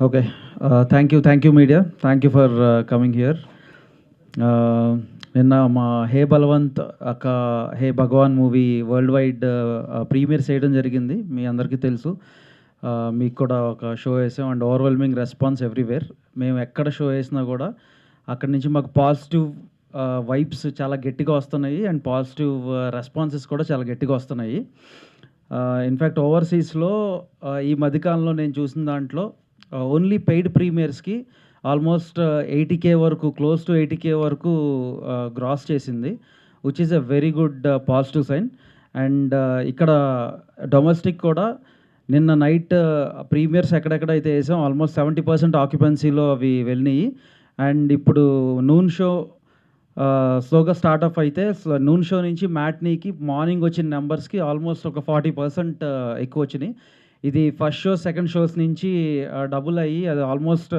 Okay. Thank you, media. Thank you for coming here. నిన్న మా హే Balwant hey భగవాన్ movie world wide premier చేయడం జరిగింది. మీ అందరికీ తెలుసు. మీకు కూడా ఒక షో వేసాం అండ్ ఓవర్వెల్మింగ్ రెస్పాన్స్ ఎవ్రీవేర్. మేము ఎక్కడ షో వేసినా కూడా అక్కడి నుంచి మాకు పాజిటివ్ వైబ్స్ చాలా గట్టిగా వస్తున్నాయి అండ్ పాజిటివ్ రెస్పాన్సెస్ కూడా చాలా గట్టిగా వస్తున్నాయి. ఇన్ఫ్యాక్ట్ ఓవర్సీస్లో ఈ మధ్యకాలంలో నేను చూసిన దాంట్లో ఓన్లీ పెయిడ్ ప్రీమియర్స్కి ఆల్మోస్ట్ 80K వరకు, క్లోజ్ టు 80K వరకు గ్రాస్ చేసింది, which is a very good positive sign. And ఇక్కడ డొమెస్టిక్ కూడా నిన్న నైట్ ప్రీమియర్స్ ఎక్కడెక్కడైతే వేసాం ఆల్మోస్ట్ 70% ఆక్యుపెన్సీలో అవి వెళ్ళినాయి. అండ్ ఇప్పుడు నూన్ షో స్లోగా స్టార్ట్అప్ అయితే నూన్ షో నుంచి మ్యాట్నీకి మార్నింగ్ వచ్చిన నెంబర్స్కి ఆల్మోస్ట్ ఒక 40% ఎక్కువ వచ్చినాయి. ఇది ఫస్ట్ షో సెకండ్ షోస్ నుంచి డబుల్ అయ్యి అది ఆల్మోస్ట్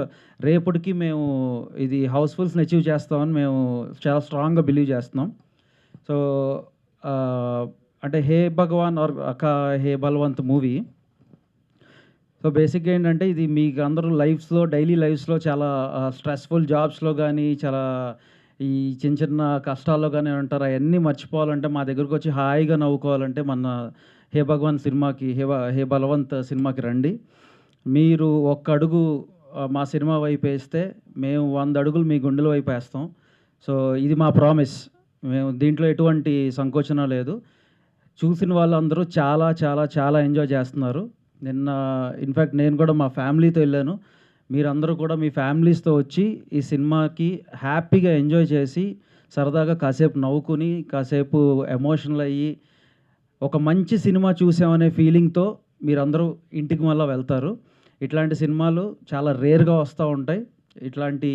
రేపటికి మేము ఇది హౌస్ఫుల్స్ని అచీవ్ చేస్తామని మేము చాలా స్ట్రాంగ్గా బిలీవ్ చేస్తున్నాం. సో అంటే hey Bhagwan or hey Balwant movie, so బేసిక్గా ఏంటంటే ఇది మీకు అందరూ లైఫ్స్లో డైలీ లైఫ్స్లో చాలా స్ట్రెస్ఫుల్ జాబ్స్లో కానీ చాలా ఈ చిన్న చిన్న కష్టాల్లో కానీ ఉంటారు. అవన్నీ మర్చిపోవాలంటే మా దగ్గరకు వచ్చి హాయిగా నవ్వుకోవాలంటే మన హే భగవాన్ సినిమాకి హే బలవంత్ సినిమాకి రండి. మీరు ఒక్క అడుగు మా సినిమా వైపు వేస్తే మేము 100 అడుగులు మీ గుండెల వైపు వేస్తాం. సో ఇది మా ప్రామిస్. మేము దీంట్లో ఎటువంటి సంకోచన లేదు. చూసిన వాళ్ళందరూ చాలా చాలా చాలా ఎంజాయ్ చేస్తున్నారు. నిన్న ఇన్ఫ్యాక్ట్ నేను కూడా మా ఫ్యామిలీతో వెళ్ళాను. మీరందరూ కూడా మీ ఫ్యామిలీస్తో వచ్చి ఈ సినిమాకి హ్యాపీగా ఎంజాయ్ చేసి సరదాగా కాసేపు నవ్వుకుని కాసేపు ఎమోషనల్ అయ్యి ఒక మంచి సినిమా చూసామనే ఫీలింగ్తో మీరందరూ ఇంటికి మళ్ళీ వెళ్తారు. ఇట్లాంటి సినిమాలు చాలా రేర్గా వస్తూ ఉంటాయి. ఇట్లాంటి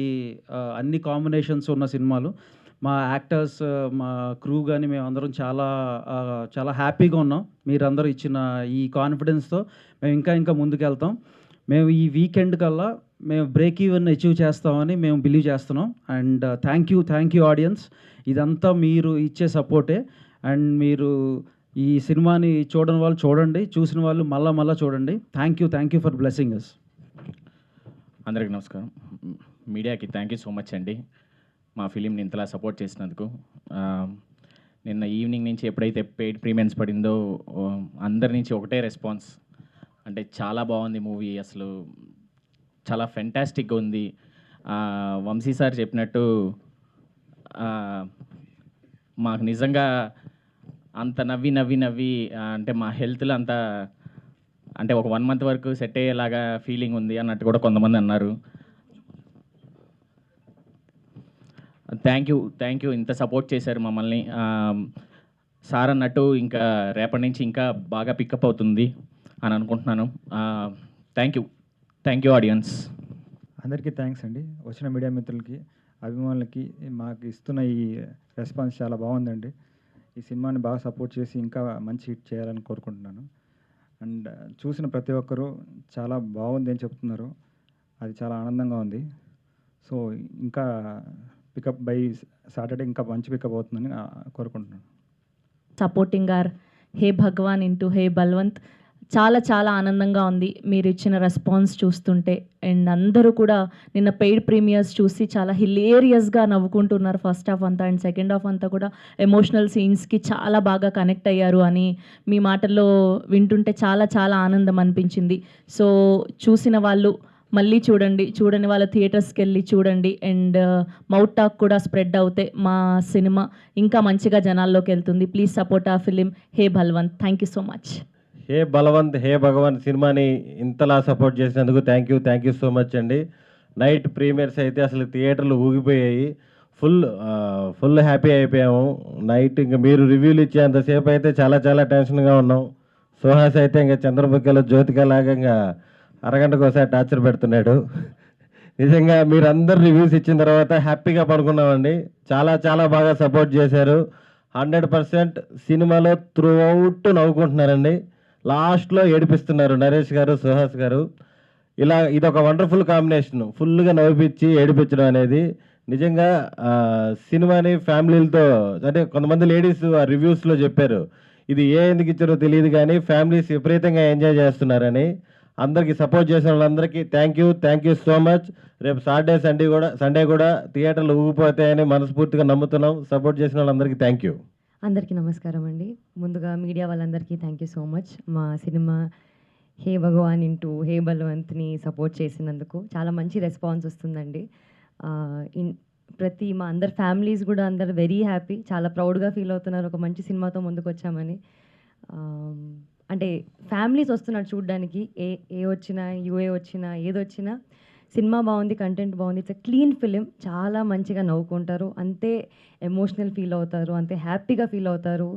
అన్ని కాంబినేషన్స్ ఉన్న సినిమాలు. మా యాక్టర్స్, మా క్రూ కానీ మేమందరం చాలా చాలా హ్యాపీగా ఉన్నాం. మీరందరూ ఇచ్చిన ఈ కాన్ఫిడెన్స్తో మేము ఇంకా ముందుకెళ్తాం. మేము ఈ వీకెండ్ కల్లా మేము బ్రేక్ ఈవెన్ అచీవ్ చేస్తామని మేము బిలీవ్ చేస్తున్నాం. And thank you audience. ఇదంతా మీరు ఇచ్చే సపోర్టే. అండ్ మీరు ఈ సినిమాని చూడని వాళ్ళు చూడండి, చూసిన వాళ్ళు మళ్ళా చూడండి. Thank you for blessing us. అందరికీ నమస్కారం. మీడియాకి థ్యాంక్ యూ సో మచ్ అండి, మా ఫిలింని ఇంతలా సపోర్ట్ చేసినందుకు. నిన్న ఈవినింగ్ నుంచి ఎప్పుడైతే పెయిడ్ ప్రీమియర్స్ పడిందో అందరి నుంచి ఒకటే రెస్పాన్స్, అంటే చాలా బాగుంది మూవీ, అసలు చాలా ఫెంటాస్టిక్గా ఉంది. వంశీ సార్ చెప్పినట్టు మాకు నిజంగా అంత నవ్వి అంటే మా హెల్త్లో అంత అంటే ఒక 1 month వరకు సెట్ అయ్యేలాగా ఫీలింగ్ ఉంది అన్నట్టు కూడా కొంతమంది అన్నారు. థ్యాంక్ యూ ఇంత సపోర్ట్ చేశారు మమ్మల్ని. సార్ అన్నట్టు ఇంకా రేపటి నుంచి ఇంకా బాగా పికప్ అవుతుంది అని అనుకుంటున్నాను. Thank you audience. అందరికీ థ్యాంక్స్ అండి. వచ్చిన మీడియా మిత్రులకి, అభిమానులకి మాకు ఇస్తున్న ఈ రెస్పాన్స్ చాలా బాగుందండి. ఈ సినిమాని బాగా సపోర్ట్ చేసి ఇంకా మంచి హిట్ చేయాలని కోరుకుంటున్నాను. అండ్ చూసిన ప్రతి ఒక్కరూ చాలా బాగుంది అని చెప్తున్నారు. అది చాలా ఆనందంగా ఉంది. సో ఇంకా పికప్ బై సాటర్డే ఇంకా మంచి పికప్ అవుతుందని కోరుకుంటున్నాను. Supporting or hey Bhagwan into hey Balwant చాలా చాలా ఆనందంగా ఉంది మీరు ఇచ్చిన రెస్పాన్స్ చూస్తుంటే. అండ్ అందరూ కూడా నిన్న పెయిడ్ ప్రీమియర్స్ చూసి చాలా హిలేరియస్గా నవ్వుకుంటున్నారు ఫస్ట్ హాఫ్ అంతా. అండ్ సెకండ్ హాఫ్ అంతా కూడా ఎమోషనల్ సీన్స్కి చాలా బాగా కనెక్ట్ అయ్యారు అని మీ మాటల్లో వింటుంటే చాలా చాలా ఆనందం అనిపించింది. సో చూసిన వాళ్ళు మళ్ళీ చూడని వాళ్ళ థియేటర్స్కి వెళ్ళి చూడండి. అండ్ మౌత్ టాక్ కూడా స్ప్రెడ్ అవుతే మా సినిమా ఇంకా మంచిగా జనాల్లోకి వెళ్తుంది. Please support the film hey Balwant. Thank you so much. Hey Balwant hey Bhagwan సినిమాని ఇంతలా సపోర్ట్ చేసినందుకు థ్యాంక్ యూ సో మచ్ అండి. నైట్ ప్రీమియర్స్ అయితే అసలు థియేటర్లు ఊగిపోయాయి. ఫుల్ హ్యాపీ అయిపోయాము నైట్. ఇంకా మీరు రివ్యూలు ఇచ్చేంతసేపు అయితే చాలా చాలా టెన్షన్గా ఉన్నాం. సుహాస్ అయితే ఇంకా చంద్రముఖిలో జ్యోతికలాగా ఇంకా అరగంటకు ఒకసారి టార్చర్ పెడుతున్నాడు. నిజంగా మీరు అందరు రివ్యూస్ ఇచ్చిన తర్వాత హ్యాపీగా పడుకున్నామండి. చాలా చాలా బాగా సపోర్ట్ చేశారు. 100% సినిమాలో త్రూ అవుట్ నవ్వుకుంటున్నారండి. లాస్ట్లో ఏడిపిస్తున్నారు నరేష్ గారు, సుహాస్ గారు. ఇదొక వండర్ఫుల్ కాంబినేషన్. ఫుల్గా నవ్విపించి ఏడిపించడం అనేది నిజంగా సినిమాని ఫ్యామిలీలతో, అంటే కొంతమంది లేడీస్ ఆ రివ్యూస్లో చెప్పారు ఇది ఎందుకు ఇచ్చారో తెలియదు కానీ ఫ్యామిలీస్ విపరీతంగా ఎంజాయ్ చేస్తున్నారని. అందరికీ సపోర్ట్ చేసిన వాళ్ళందరికీ థ్యాంక్ యూ సో మచ్. రేపు సండే కూడా థియేటర్లు ఊగిపోతాయని మనస్ఫూర్తిగా నమ్ముతున్నాం. సపోర్ట్ చేసిన వాళ్ళందరికీ థ్యాంక్ యూ. అందరికీ నమస్కారం అండి. ముందుగా మీడియా వాళ్ళందరికీ థ్యాంక్ యూ సో మచ్. మా సినిమా హే భగవాన్ ఇంటూ హే బలవంత్ని సపోర్ట్ చేసినందుకు చాలా మంచి రెస్పాన్స్ వస్తుందండి. మా అందరి ఫ్యామిలీస్ కూడా అందరు వెరీ హ్యాపీ, చాలా ప్రౌడ్గా ఫీల్ అవుతున్నారు ఒక మంచి సినిమాతో ముందుకు వచ్చామని. అంటే ఫ్యామిలీస్ వస్తున్నారు చూడడానికి, ఏ వచ్చినా యూఏ వచ్చినా ఏదొచ్చినా సినిమా బాగుంది, కంటెంట్ బాగుంది, ఇట్స్ క్లీన్ ఫిలిం, చాలా మంచిగా నవ్వుకుంటారు, అంతే ఎమోషనల్ ఫీల్ అవుతారు, అంతే హ్యాపీగా ఫీల్ అవుతారు.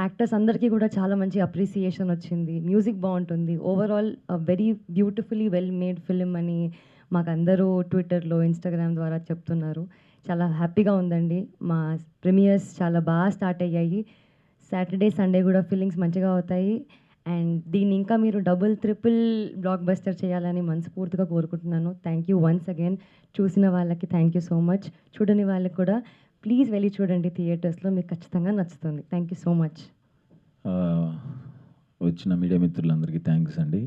యాక్టర్స్ అందరికీ కూడా చాలా మంచి అప్రిసియేషన్ వచ్చింది, మ్యూజిక్ బాగుంటుంది, overall very beautifully well made film అని మాకు అందరూ ట్విట్టర్లో ఇన్స్టాగ్రామ్ ద్వారా చెప్తున్నారు. చాలా హ్యాపీగా ఉందండి. మా ప్రీమియర్స్ చాలా బాగా స్టార్ట్ అయ్యాయి. సాటర్డే సండే కూడా ఫీలింగ్స్ మంచిగా అవుతాయి. అండ్ దీన్ని ఇంకా మీరు డబుల్ ట్రిపుల్ బ్లాక్ బస్టర్ చేయాలని మనస్ఫూర్తిగా కోరుకుంటున్నాను. Thank you once again. చూసిన వాళ్ళకి థ్యాంక్ యూ సో మచ్. చూడని వాళ్ళకి కూడా ప్లీజ్ వెళ్ళి చూడండి థియేటర్స్లో, మీకు ఖచ్చితంగా నచ్చుతుంది. Thank you so much. వచ్చిన మీడియా మిత్రులందరికీ థ్యాంక్స్ అండి.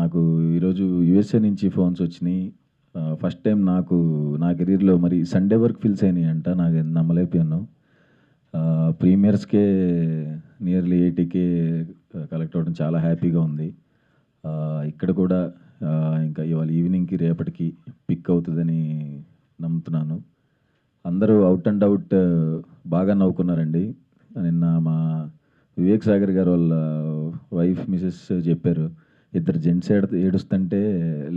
నాకు ఈరోజు యూఎస్ఏ నుంచి ఫోన్స్ వచ్చినాయి. ఫస్ట్ టైం నా కెరీర్లో మరి సండే వరకు ఫిల్స్ అయినాయి అంట. నాకు నమ్మలేకపోయాను. ప్రీమియర్స్కే నియర్లీ 80K కలెక్ట్ అవ్వడం చాలా హ్యాపీగా ఉంది. ఇక్కడ కూడా ఇంకా ఇవాళ ఈవినింగ్కి రేపటికి పిక్ అవుతుందని నమ్ముతున్నాను. అందరూ అవుట్ అండ్ అవుట్ బాగా నవ్వుకున్నారండి. నిన్న మా వివేక్ సాగర్ గారు వాళ్ళ వైఫ్ మిసెస్ చెప్పారు, ఇద్దరు జెంట్స్ ఏడుస్తుంటే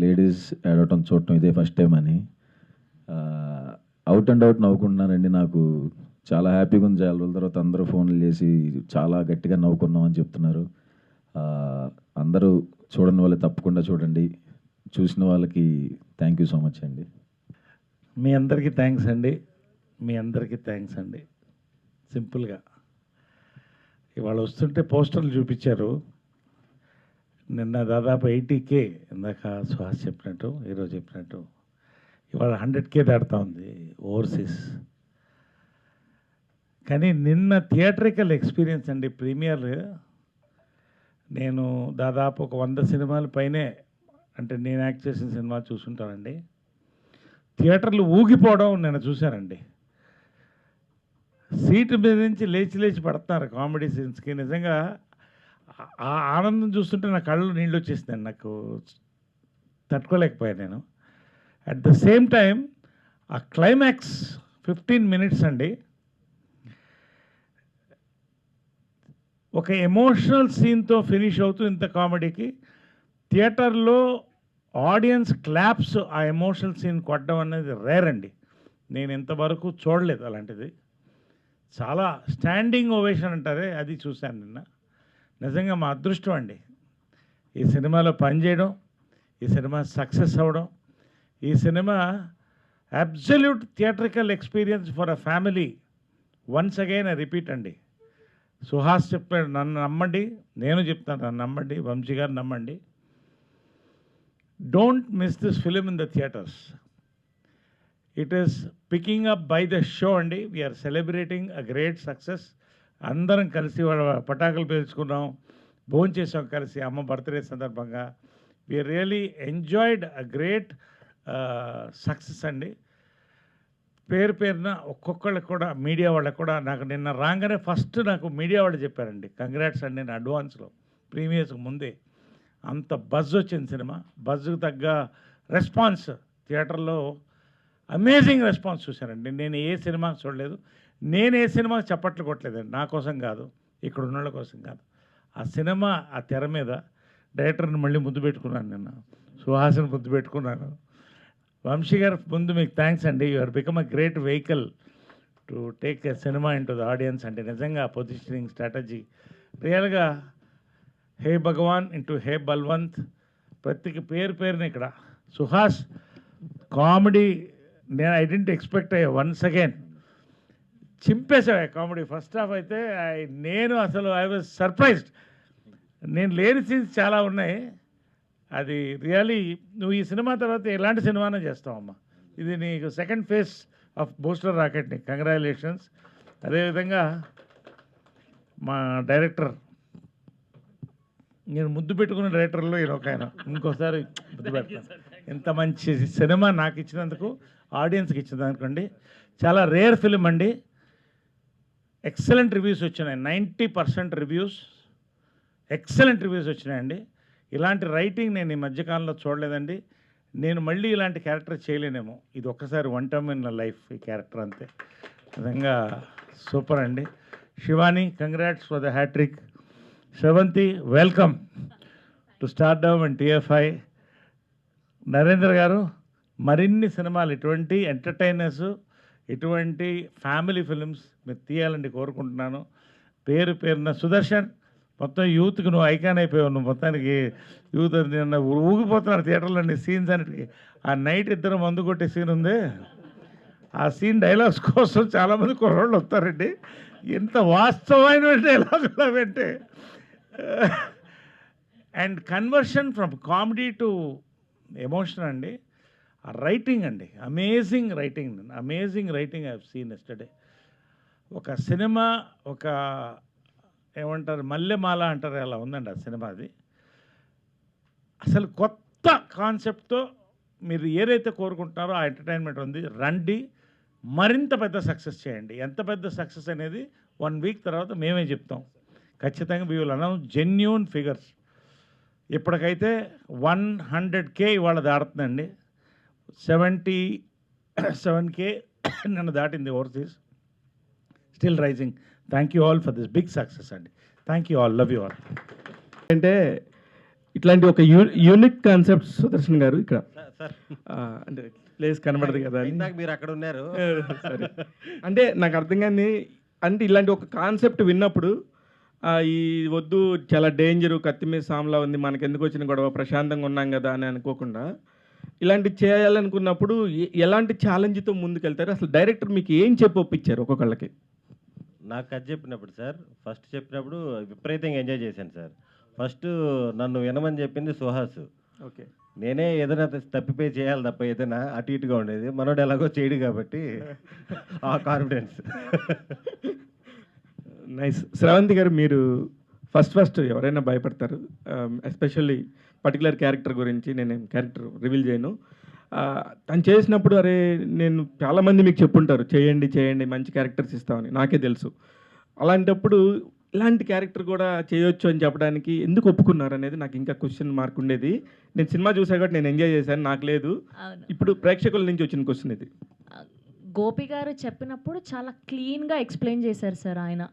లేడీస్ ఏడవటం చూడటం ఇదే ఫస్ట్ టైం అని. అవుట్ అండ్ అవుట్ నవ్వుకుంటున్నారండి. నాకు చాలా హ్యాపీగా ఉంది. చాలా రోజుల తర్వాత అందరూ ఫోన్లు చేసి చాలా గట్టిగా నవ్వుకున్నాం అని చెప్తున్నారు. అందరూ చూడని వాళ్ళు తప్పకుండా చూడండి. చూసిన వాళ్ళకి థ్యాంక్ యూ సో మచ్ అండి. మీ అందరికీ థ్యాంక్స్ అండి. సింపుల్గా ఇవాళ వస్తుంటే పోస్టర్లు చూపించారు. నిన్న దాదాపు 80K, ఇందాక సుహాస్ చెప్పినట్టు, ఈరోజు చెప్పినట్టు ఇవాళ 100K దాడుతూ ఉంది ఓవర్సీస్. కానీ నిన్న థియేట్రికల్ ఎక్స్పీరియన్స్ అండి. ప్రీమియర్ నేను దాదాపు ఒక 100 సినిమాల పైనే, అంటే నేను యాక్ట్ చేసిన సినిమా చూసుంటానండి. థియేటర్లు ఊగిపోవడం నేను చూశానండి. సీటు మీద నుంచి లేచి పడుతున్నారు కామెడీ సీన్స్కి. నిజంగా ఆ ఆనందం చూస్తుంటే నా కళ్ళు నీళ్ళు వచ్చేసిందండి. నాకు తట్టుకోలేకపోయాను నేను. అట్ ద సేమ్ టైం ఆ క్లైమాక్స్ 15 minutes అండి, ఒక ఎమోషనల్ సీన్తో ఫినిష్ అవుతూ ఇంత కామెడీకి థియేటర్లో ఆడియన్స్ క్లాప్స్ ఆ ఎమోషనల్ సీన్ కొట్టడం అనేది రేర్ అండి. నేను ఇంతవరకు చూడలేదు అలాంటిది. చాలా స్టాండింగ్ ఓవేషన్ అంటారే, అది చూశాను నిన్న. నిజంగా మా అదృష్టం అండి ఈ సినిమాలో పనిచేయడం, ఈ సినిమా సక్సెస్ అవ్వడం. ఈ cinema absolute theatrical experience for a family. Once again repeat అండి. సుహాస్ చెప్పాడు, నన్ను నమ్మండి, నేను చెప్తాను, నన్ను నమ్మండి, వంశీ గారు నమ్మండి. Don't miss this film in the theaters. It is picking up by the show అండి. We are celebrating a great success. అందరం కలిసి వాళ్ళ పటాకులు పేల్చుకున్నాం, భోజనం చేసాం కలిసి అమ్మ బర్త్డే సందర్భంగా. We are really enjoyed a great success అండి. పేరున ఒక్కొక్కళ్ళకి కూడా, మీడియా వాళ్ళకి కూడా, నాకు నిన్న రాగానే ఫస్ట్ నాకు మీడియా వాళ్ళు చెప్పారండి, కంగ్రాట్స్ అండి నేను అడ్వాన్స్లో, ప్రీమియర్స్కి ముందే. అంత బజ్ వచ్చింది సినిమా. బజ్కి తగ్గ రెస్పాన్స్ థియేటర్లో, అమేజింగ్ రెస్పాన్స్ చూశానండి. నేను ఏ సినిమా చూడలేదు, నేను ఏ సినిమా చప్పట్లు కొట్టలేదండి. నా కోసం కాదు, ఇక్కడ ఉన్న వాళ్ళ కోసం కాదు. ఆ సినిమా ఆ తెర మీద డైరెక్టర్ని మళ్ళీ ముద్దు పెట్టుకున్నాను, నిన్న సుహాసిని ముద్దు పెట్టుకున్నాను. వంశీ గారు ముందు మీకు థ్యాంక్స్ అండి. You are become a great vehicle to take a cinema into the audience. అంటే నిజంగా పొజిషనింగ్ స్ట్రాటజీ రియల్గా హే భగవాన్ ఇంటూ హే బల్వంత్. ప్రతి పేరుని ఇక్కడ సుహాస్ కామెడీ నేను ఐ డెంట్ ఎక్స్పెక్ట్ అయ్యా. వన్స్ అగైన్ చింపేసావు కామెడీ. ఫస్ట్ హాఫ్ అయితే నేను అసలు ఐ వాజ్ సర్ప్రైజ్డ్. నేను లేని సీన్స్ చాలా ఉన్నాయి. అది రియలీ నువ్వు ఈ సినిమా తర్వాత ఎలాంటి సినిమానే చేస్తావమ్మా. ఇది నీకు second phase of booster rocket. నీకు కంగ్రాచులేషన్స్. అదేవిధంగా మా డైరెక్టర్ నేను ముద్దు పెట్టుకున్న డైరెక్టర్లో ఈయన ఒక ఆయన. ఇంకోసారి ముద్దు పెడతాను. ఇంత మంచి సినిమా నాకు ఇచ్చినందుకు, ఆడియన్స్కి ఇచ్చినందుకు అండి. చాలా రేర్ ఫిలిం అండి. ఎక్సలెంట్ రివ్యూస్ వచ్చినాయి. 90% రివ్యూస్, ఎక్సలెంట్ రివ్యూస్ వచ్చినాయండి. ఇలాంటి రైటింగ్ నేను ఈ మధ్యకాలంలో చూడలేదండి. నేను మళ్ళీ ఇలాంటి క్యారెక్టర్ చేయలేనేమో. ఇది ఒక్కసారి వన్ టైమ్ ఇన్ లైఫ్ ఈ క్యారెక్టర్ అంతే. నిజంగా సూపర్ అండి. Shivani, congrats for the hat trick. Sravanthi, welcome to stardom and TFI. Narendra garu, మరిన్ని సినిమాలు ఇటువంటి ఎంటర్టైనర్స్, ఇటువంటి ఫ్యామిలీ ఫిల్మ్స్ మీరు తీయాలని కోరుకుంటున్నాను. పేరున సుదర్శన్, మొత్తం యూత్కి నువ్వు ఐకాన్ అయిపోయావు. నువ్వు మొత్తానికి యూత్ నిన్న ఊగిపోతున్నారు థియేటర్లో నీ సీన్స్ అన్నిటికీ. ఆ నైట్ ఇద్దరు మందు కొట్టే సీన్ ఉంది, ఆ సీన్ డైలాగ్స్ కోసం చాలామంది కుర్రోళ్ళు వస్తారండి. ఎంత వాస్తవమైన డైలాగులు అవంటే. And conversion from comedy to emotion అండి. ఆ రైటింగ్ అండి, amazing writing I have seen yesterday. ఒక సినిమా, ఒక ఏమంటారు మల్లెమాల అంటారు, అలా ఉందండి ఆ సినిమా. అది అసలు కొత్త కాన్సెప్ట్తో మీరు ఏదైతే కోరుకుంటున్నారో ఆ ఎంటర్టైన్మెంట్ ఉంది. రండి, మరింత పెద్ద సక్సెస్ చేయండి. ఎంత పెద్ద సక్సెస్ అనేది 1 వీక్ తర్వాత మేమే చెప్తాం. ఖచ్చితంగా we will announce genuine figures. ఇప్పటికైతే 100K ఇవాళ దాడుతుందండి. 77K నన్ను దాటింది overseas. Still rising. Thank you all for this big success అండి. Thank you all, love you all. అంటే ఇట్లాంటి ఒక యూనిక్ కాన్సెప్ట్ సుదర్శన్ గారు ఇక్కడ అంటే ప్లేస్ కనబడదు కదా అని. ఇందాక మీరు అక్కడ ఉన్నారు. సరే, అంటే నాకు అర్థం కానీ, అంటే ఇలాంటి ఒక కాన్సెప్ట్ విన్నప్పుడు ఈ వద్దు చాలా డేంజరు, కత్తి మీద సామ్లా ఉంది, మనకి ఎందుకు వచ్చిన గొడవ, ప్రశాంతంగా ఉన్నాం కదా అని అనుకోకుండా ఇలాంటి చేయాలనుకున్నప్పుడు ఎలాంటి ఛాలెంజ్తో ముందుకెళ్తారు? అసలు డైరెక్టర్ మీకు ఏం చెప్పి ఒప్పించారు ఒక్కొక్కళ్ళకి? నాకు కథ చెప్పినప్పుడు సార్, ఫస్ట్ చెప్పినప్పుడు విపరీతంగా ఎంజాయ్ చేశాను సార్. ఫస్ట్ నన్ను వినమని చెప్పింది సుహాస్. ఓకే, నేనే ఏదైనా తప్పిపోయి చేయాలి తప్ప ఏదైనా అటు ఇటుగా ఉండేది. మనోడు ఎలాగో చేయడు కాబట్టి ఆ కాన్ఫిడెన్స్. నైస్. శ్రవంతి గారు, మీరు ఫస్ట్ ఎవరైనా భయపడతారు, ఎస్పెషల్లీ పర్టికులర్ క్యారెక్టర్ గురించి. నేనేం క్యారెక్టర్ రివీల్ చేయను. తను చేసినప్పుడు అరే నేను చాలామంది మీకు చెప్పుంటారు చేయండి మంచి క్యారెక్టర్స్ ఇస్తామని, నాకే తెలుసు. అలాంటప్పుడు ఇలాంటి క్యారెక్టర్ కూడా చేయొచ్చు అని చెప్పడానికి ఎందుకు ఒప్పుకున్నారు అనేది నాకు ఇంకా క్వశ్చన్ మార్క్ ఉండేది. నేను సినిమా చూసా కాబట్టి నేను ఎంజాయ్ చేశాను, నాకు లేదు. ఇప్పుడు ప్రేక్షకుల నుంచి వచ్చిన క్వశ్చన్ ఇది. గోపి గారు చెప్పినప్పుడు చాలా క్లీన్గా ఎక్స్ప్లెయిన్ చేశారు సార్. ఆయన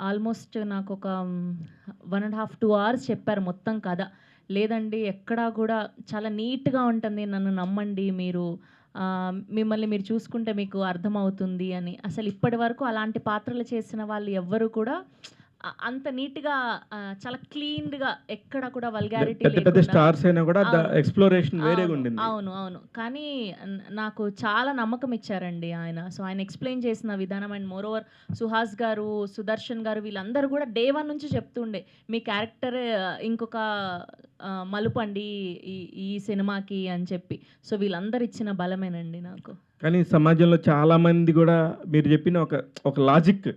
ఆల్మోస్ట్ నాకు ఒక 1.5-2 hours చెప్పారు మొత్తం కథ. లేదండి ఎక్కడా కూడా చాలా నీట్గా ఉంటుంది, నన్ను నమ్మండి, మిమ్మల్ని మీరు చూసుకుంటే మీకు అర్థమవుతుంది అని. అసలు ఇప్పటి వరకు అలాంటి పాత్రలు చేసిన వాళ్ళు ఎవ్వరు కూడా అంత నీట్గా, చాలా క్లీన్గా, ఎక్కడ కూడా వల్గారిటీ పెద్ద స్టార్స్ అయినా కూడా ఎక్స్ప్లోరేషన్ వేరేగా ఉండింది. అవును. కానీ నాకు చాలా నమ్మకం ఇచ్చారండి ఆయన. సో ఆయన ఎక్స్ప్లెయిన్ చేసిన విధానం, అండ్ మోరోవర్ సుహాస్ గారు, సుదర్శన్ గారు, వీళ్ళందరూ కూడా డే 1 నుంచి చెప్తుండే మీ క్యారెక్టర్ ఇంకొక మలుపు అండి ఈ సినిమాకి అని చెప్పి. సో వీళ్ళందరూ ఇచ్చిన బలమేనండి నాకు. కానీ సమాజంలో చాలామంది కూడా మీరు చెప్పిన ఒక లాజిక్,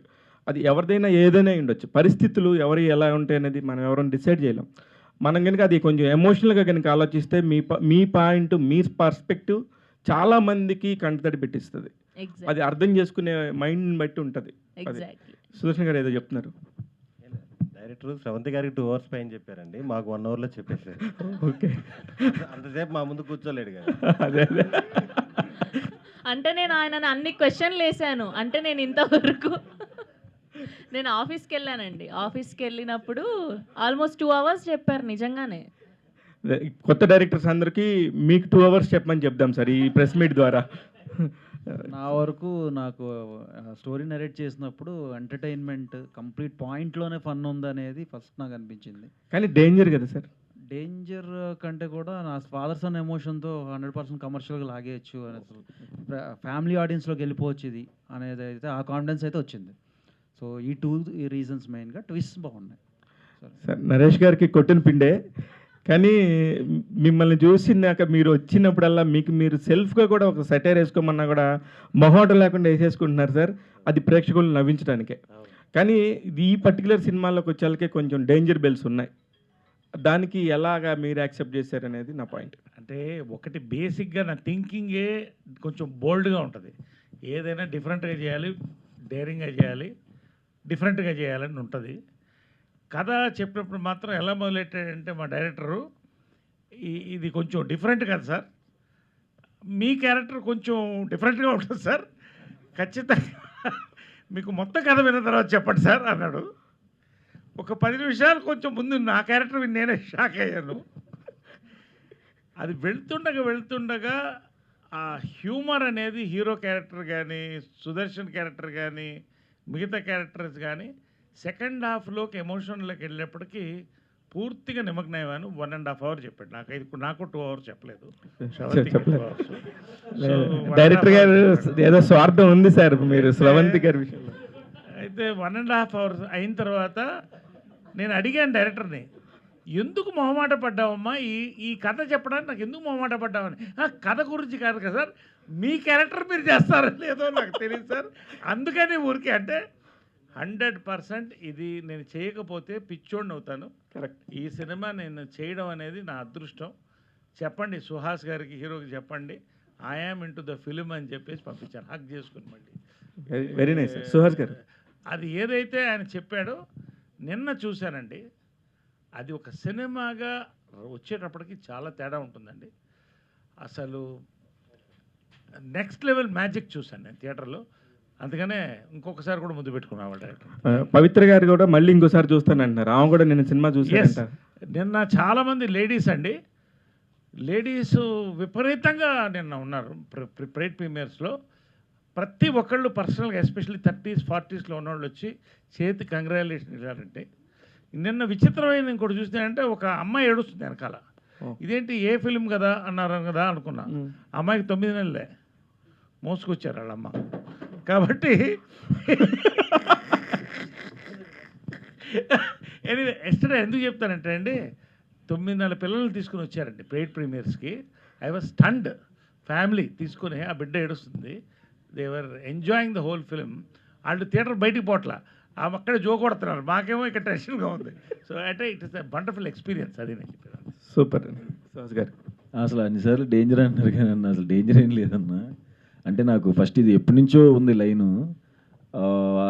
అది ఎవరిదైనా ఏదైనా ఉండొచ్చు, పరిస్థితులు ఎవరు ఎలా ఉంటాయి అనేది మనం ఎవరైనా డిసైడ్ చేయలేం. మనం కనుక అది కొంచెం ఎమోషనల్గా కనుక ఆలోచిస్తే మీ పాయింట్, మీ పర్స్పెక్టివ్ చాలామందికి కంటతడి పెట్టిస్తుంది. అది అర్థం చేసుకునే మైండ్ని బట్టి ఉంటుంది. సుదర్శన్ గారు ఏదో చెప్తున్నారు. డైరెక్టర్ శ్రవంతి గారికి 2 hours పైన చెప్పారండి, మాకు 1 hourలో చెప్పేశారు. ఓకే, అంతసేపు మా ముందు కూర్చోలేడు కదా. అదే అంటే నేను ఆయనని అన్ని క్వశ్చన్లు వేసాను. అంటే నేను ఇంతవరకు నేను ఆఫీస్కి వెళ్ళానండి. ఆఫీస్కి వెళ్ళినప్పుడు ఆల్మోస్ట్ 2 hours చెప్పారు నిజంగానే. కొత్త డైరెక్టర్స్ అందరికీ మీకు 2 hours చెప్పమని చెప్దాం సార్ ఈ ప్రెస్ మీట్ ద్వారా. నా వరకు నాకు స్టోరీ నరేట్ చేసినప్పుడు ఎంటర్టైన్మెంట్ కంప్లీట్ పాయింట్లోనే ఫన్ ఉందనేది ఫస్ట్ నాకు అనిపించింది. కానీ డేంజర్ కదా సార్? డేంజర్ కంటే కూడా నా ఫాదర్ సన్ ఎమోషన్తో 100% కమర్షియల్గా లాగేయచ్చు అని, అసలు ఫ్యామిలీ ఆడియన్స్లోకి వెళ్ళిపోవచ్చు ఇది అనేది అయితే ఆ కాన్ఫిడెన్స్ అయితే వచ్చింది. సో ఈ 2 రీజన్స్ మెయిన్గా. ట్విస్ట్ బాగున్నాయి సార్. నరేష్ గారికి కొట్టిన పిండే, కానీ మిమ్మల్ని చూసినాక మీరు వచ్చినప్పుడల్లా మీరు సెల్ఫ్గా కూడా ఒక సెటైర్ వేసుకోమన్నా కూడా మొహోటం లేకుండా వేసేసుకుంటున్నారు సార్. అది ప్రేక్షకులను నవ్వించడానికే. కానీ ఈ పర్టికులర్ సినిమాలోకి వచ్చేళ్ళకే కొంచెం డేంజర్ బెల్స్ ఉన్నాయి. దానికి ఎలాగా మీరు యాక్సెప్ట్ చేశారనేది నా పాయింట్. అంటే ఒకటి బేసిక్గా నా థింకింగే కొంచెం బోల్డ్గా ఉంటుంది. ఏదైనా డిఫరెంట్గా చేయాలి, డేరింగ్గా చేయాలి, డిఫరెంట్గా చేయాలని ఉంటుంది. కథ చెప్పినప్పుడు మాత్రం ఎలా మొదలెట్టాడంటే మా డైరెక్టరు, ఇది కొంచెం డిఫరెంట్ కదా సార్, మీ క్యారెక్టర్ కొంచెం డిఫరెంట్గా ఉంటుంది సార్, ఖచ్చితంగా మీకు మొత్తం కథ విన్న తర్వాత చెప్పండి సార్ అన్నాడు. ఒక 10 నిమిషాలు కొంచెం ముందు నా క్యారెక్టర్ విని నేనే షాక్ అయ్యాను. అది వెళ్తుండగా ఆ హ్యూమర్ అనేది హీరో క్యారెక్టర్ కానీ, సుదర్శన్ క్యారెక్టర్ కానీ, మిగతా క్యారెక్టర్స్ కానీ సెకండ్ హాఫ్లోకి ఎమోషన్లోకి వెళ్ళేప్పటికీ పూర్తిగా నిమగ్నమయ్యాను. 1.5 hours చెప్పాడు. నాకు 2 hours చెప్పలేదు. డైరెక్టర్ గారు ఏదో స్వార్థం ఉంది సార్ మీరు స్రవంతి గారి విషయంలో. అయితే 1.5 hours అయిన తర్వాత నేను అడిగాను డైరెక్టర్ని, ఎందుకు మొహమాట పడ్డావమ్మా, ఈ కథ చెప్పడానికి నాకు ఎందుకు మొహమాట పడ్డావని. కథ గురించి కాదు కదా సార్, మీ క్యారెక్టర్ మీరు చేస్తారో లేదో నాకు తెలియదు సార్, అందుకని ఊరికే అంటే 100% ఇది నేను చేయకపోతే పిచ్చోడిని అవుతాను. కరెక్ట్. ఈ సినిమా నేను చేయడం అనేది నా అదృష్టం. చెప్పండి సుహాస్ గారికి, హీరోకి చెప్పండి ఐఆమ్ ఇంటూ ద ఫిలిం అని చెప్పేసి పంపించాను, హక్ చేసుకుని. మళ్ళీ వెరీ నైస్ సుహాస్ గారు. అది ఏదైతే ఆయన చెప్పాడో నిన్న చూశానండి, అది ఒక సినిమాగా వచ్చేటప్పటికి చాలా తేడా ఉంటుందండి. అసలు నెక్స్ట్ లెవెల్ మ్యాజిక్ చూశాను నేను థియేటర్లో. అందుకనే ఇంకొకసారి కూడా ముద్దు పెట్టుకున్నాను డైరెక్టర్. పవిత్ర గారు కూడా మళ్ళీ ఇంకోసారి చూస్తానంటున్నారు. ఆమె కూడా నేను సినిమా చూసానంట. నిన్న చాలామంది లేడీస్ అండి, లేడీస్ విపరీతంగా నిన్న ఉన్నారు ప్రైడ్ ప్రీమియర్స్లో. ప్రతి ఒక్కళ్ళు పర్సనల్గా ఎస్పెషల్లీ 30s 40sలో ఉన్నవాళ్ళు వచ్చి చేతి కంగ్రాచులేషన్ ఇచ్చారంటే. నిన్న విచిత్రమైన ఇంకోటి చూస్తే ఒక అమ్మాయి ఏడుస్తుంది వెనకాల. ఇదేంటి ఏ ఫిలిం కదా అన్నారు కదా అనుకున్నా. అమ్మాయికి 9 నెలలే మోసుకొచ్చారు వాళ్ళమ్మ. కాబట్టి ఎనీవే ఎస్టర్డే ఎందుకు చెప్తానంటే అండి, 9 నెలల పిల్లల్ని తీసుకుని వచ్చారండి ప్రైడ్ ప్రీమియర్స్కి. I was stunned. ఫ్యామిలీ తీసుకుని ఆ బిడ్డ ఏడుస్తుంది. They were enjoying the whole film. వాళ్ళు థియేటర్ బయటికి పోట్లా, ఆమె అక్కడే జో కొడుతున్నారు, మాకేమో ఇక్కడ టెన్షన్గా ఉంది. సో అంటే it is a wonderful experience. అది నేను చెప్పాను. సూపర్ సుహాస్ గారు. అసలు అన్నిసార్లు డేంజర్ అంటారు కానీ అన్న అసలు డేంజర్ ఏం లేదన్న. అంటే నాకు ఫస్ట్ ఇది ఎప్పటి నుంచో ఉంది లైను.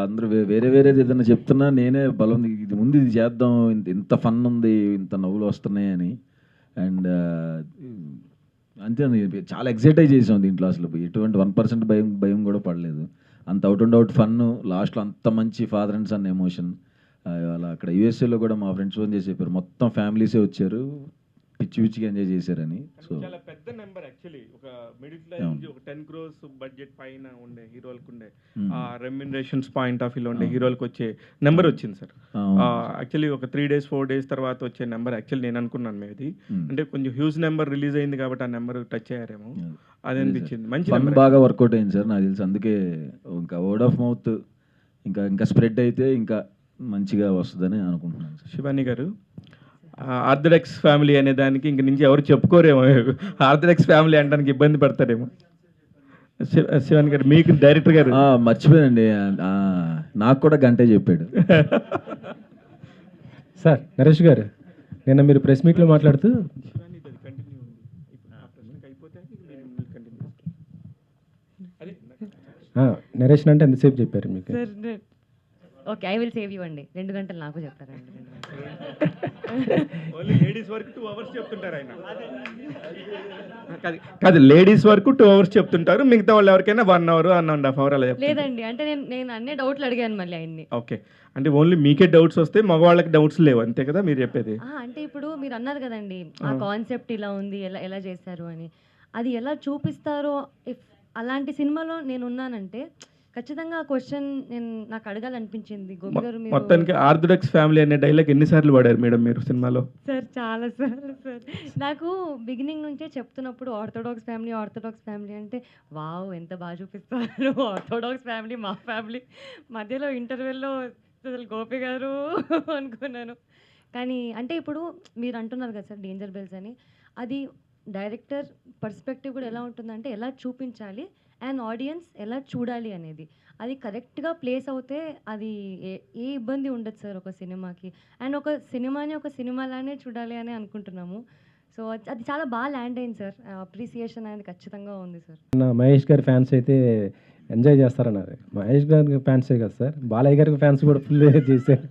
అందరూ వేరేది ఏదైనా చెప్తున్నా నేనే బలం ఇది ముందు ఇది చేద్దాం, ఇంత ఫన్ ఉంది, ఇంత నవ్వులు వస్తున్నాయి అని. అండ్ అంతే చాలా ఎక్సైటైజ్ చేసాం దీంట్లో. అసలు ఎటువంటి 1% భయం కూడా పడలేదు. అంత అవుట్ అండ్ అవుట్ ఫన్, లాస్ట్లో అంత మంచి ఫాదర్ అండ్ సన్ ఎమోషన్. అలా అక్కడ యూఎస్ఏలో కూడా మా ఫ్రెండ్స్ ఫోన్ చేసి చెప్పారు మొత్తం ఫ్యామిలీసే వచ్చారు, పిచ్చిగా ఎంజాయ్ చేశారని. సో చాలా పెద్ద నెంబర్ యాక్చువల్లీ. ఒక మిడిల్ క్లాస్ ఒక 10 crores బడ్జెట్ పైన ఉండే హీరోలకు ఉండే ఆ రెమ్యునరేషన్స్ పాయింట్ ఆఫ్ వ్యూలో ఉండే హీరోలకు వచ్చే నెంబర్ వచ్చింది సార్. యాక్చువల్లీ ఒక 3 days 4 days తర్వాత వచ్చే నెంబర్ యాక్చువల్లీ నేను అనుకున్నాను మేది అంటే కొంచెం హ్యూజ్ నెంబర్ రిలీజ్ అయింది కాబట్టి ఆ నెంబర్ టచ్ అయ్యారేమో అది అనిపించింది. మంచి బాగా వర్కౌట్ అయింది సార్ నాకు తెలిసి. అందుకే ఇంకా వర్డ్ ఆఫ్ మౌత్ ఇంకా స్ప్రెడ్ అయితే ఇంకా మంచిగా వస్తుందని అనుకుంటున్నాను సార్. శివాని గారు, ఆర్థడాక్స్ ఫ్యామిలీ అనే దానికి ఇంక నుంచి ఎవరు చెప్పుకోరేమో, ఆర్థడాక్స్ ఫ్యామిలీ అనడానికి ఇబ్బంది పడతారేమో. శివాని గారు మీకు డైరెక్టర్ గారు మర్చిపోయానండి, నాకు కూడా గంటే చెప్పాడు. సార్ నరేష్ గారు, నిన్న మీరు ప్రెస్ మీట్లో మాట్లాడుతూ నరేష్ అంటే ఎంతసేపు చెప్పారు మీకు? Okay, I will save you అండి. 2 గంటలు నాకు చెప్తారండి. లేడీస్ వరకు 2 hours చెప్తుంటారు ఆయన. కాదు, లేడీస్ వరకు 2 hours చెప్తుంటారు, మిగతా వాళ్ళు ఎవరికైనా 1 hour 1.5 hour అలా చెప్తారు. లేదండి, అంటే నేను అన్ని డౌట్లు అడిగాను మళ్ళీ ఆయన్ని. ఓకే, అంటే ఓన్లీ మీకే డౌట్స్ వస్తే మగవాళ్ళకి డౌట్స్ లేవు అంతే కదా మీరు చెప్పేది? అంటే ఇప్పుడు మీరు అన్నారు కదండి ఆ కాన్సెప్ట్ ఇలా ఉంది, ఎలా చేశారు అని. అది ఎలా చూపిస్తారో, ఇఫ్ అలాంటి సినిమాలో నేను ఉన్నానంటే ఖచ్చితంగా ఆ క్వశ్చన్ నాకు అడగాలనిపించింది. గోపి గారు, మొత్తానికి ఆర్థడాక్స్ ఫ్యామిలీ అనే డైలాగ్ ఎన్నిసార్లు వాడారు మేడం మీరు సినిమాలో? సార్ చాలా సార్లు సార్. నాకు బిగినింగ్ నుంచే చెప్తున్నప్పుడు ఆర్థోడాక్స్ ఫ్యామిలీ అంటే వావ్ ఎంత బాగా చూపిస్తారు, ఆర్థోడాక్స్ ఫ్యామిలీ మా ఫ్యామిలీ. మధ్యలో ఇంటర్వెల్లో అసలు గోపి గారు అనుకున్నాను. కానీ అంటే ఇప్పుడు మీరు అంటున్నారు కదా సార్ డేంజర్ బెల్స్ అని, అది డైరెక్టర్ పర్స్పెక్టివ్ కూడా ఎలా ఉంటుందంటే ఎలా చూపించాలి అండ్ ఆడియన్స్ ఎలా చూడాలి అనేది. అది కరెక్ట్‌గా ప్లేస్ అవుతే అది ఏ ఇబ్బంది ఉండదు సార్ ఒక సినిమాకి. అండ్ ఒక సినిమాని ఒక సినిమాలానే చూడాలి అని అనుకుంటున్నాము. సో అది చాలా బాగా ల్యాండ్ అయింది సార్. అప్రిసియేషన్ అనేది ఖచ్చితంగా ఉంది సార్. మహేష్ గారి ఫ్యాన్స్ అయితే ఎంజాయ్ చేస్తారన్నారు. మహేష్ గారి ఫ్యాన్సే కదా సార్, బాలయ్య గారికి ఫ్యాన్స్ కూడా ఫుల్ చేశారు.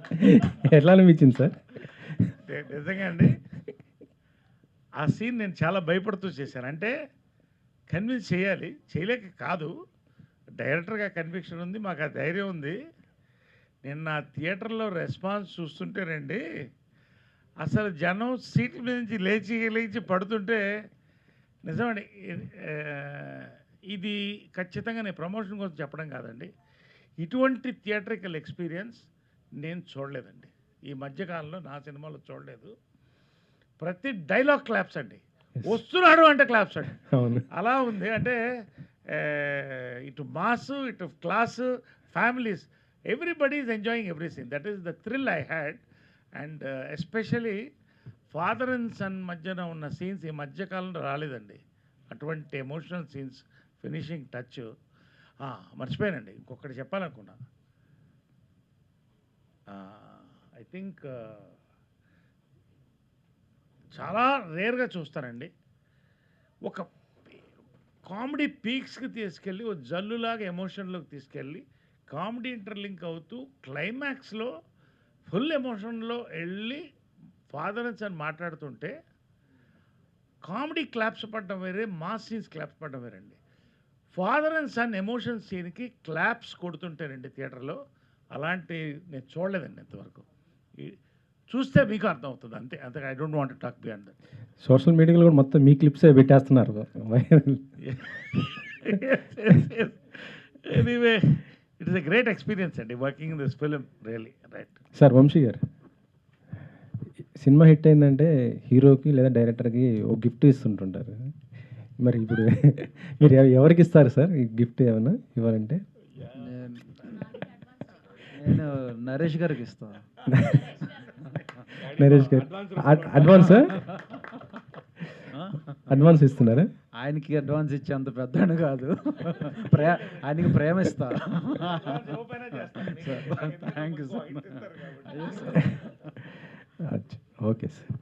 ఎట్లా అనిపించింది సార్? నిజంగా అండి, ఆ సీన్ నేను చాలా భయపడుతూ చేశాను. అంటే కన్విన్స్ చేయాలి, చేయలేక కాదు, డైరెక్టర్గా కన్విక్షన్ ఉంది, మాకు ఆ ధైర్యం ఉంది. నిన్న థియేటర్లో రెస్పాన్స్ చూస్తుంటేనండి, అసలు జనం సీట్ల మీద నుంచి లేచి పడుతుంటే నిజమండి. ఇది ఖచ్చితంగా నేను ప్రమోషన్ కోసం చెప్పడం కాదండి, ఇటువంటి థియేటరికల్ ఎక్స్పీరియన్స్ నేను చూడలేదండి ఈ మధ్యకాలంలో, నా సినిమాలో చూడలేదు. ప్రతి డైలాగ్ క్లాప్స్ అండి, వస్తున్నాడు అంటే క్లాప్స్ అండి, అలా ఉంది. అంటే ఇటు మాస్, ఇటు class, families, everybody is enjoying everything. That is the thrill I had. And especially father and son మధ్యన ఉన్న సీన్స్ ఈ మధ్యకాలంలో రాలేదండి, అటువంటి ఎమోషనల్ సీన్స్, ఫినిషింగ్ టచ్. మర్చిపోయానండి, ఇంకొకటి చెప్పాలనుకున్నా. ఐ థింక్ చాలా రేర్గా చూస్తానండి, ఒక కామెడీ పీక్స్కి తీసుకెళ్ళి ఒక జల్లులాగా ఎమోషన్లోకి తీసుకెళ్ళి కామెడీ ఇంటర్లింక్ అవుతూ క్లైమాక్స్లో ఫుల్ ఎమోషన్లో వెళ్ళి ఫాదర్ అండ్ సన్ మాట్లాడుతుంటే కామెడీ క్లాప్స్ పడడం వేరే, మాస్ సీన్స్ క్లాప్స్ పడడం వేరండి. ఫాదర్ అండ్ సన్ ఎమోషన్ సీన్కి క్లాప్స్ కొడుతుంటారండి థియేటర్లో, అలాంటి నేను చూడలేదండి ఇంతవరకు. చూస్తే మీకు అర్థమవుతుంది, అంతే. అంతే, I don't want to talk beyond that. Social మీడియాలో కూడా మొత్తం మీ క్లిప్సే పెట్టేస్తున్నారు. Anyway, it is a great experience అండి working in this film, really. Right sir, Vamshi garu, సినిమా హిట్ అయిందంటే హీరోకి లేదా డైరెక్టర్కి ఒక గిఫ్ట్ ఇస్తుంటుంటారు. మరి ఇప్పుడు మీరు ఎవరికి ఇస్తారు సార్ ఈ గిఫ్ట్? ఏమైనా ఇవ్వాలంటే నేను నరేష్ గారికి ఇస్తాను. నరేష్ గారు అడ్వాన్స్ ఇస్తున్నారా? ఆయనకి అడ్వాన్స్ ఇచ్చేంత పెద్దను కాదు, ఆయనకి ప్రేమ ఇస్తా. Thank you sir. Okay sir.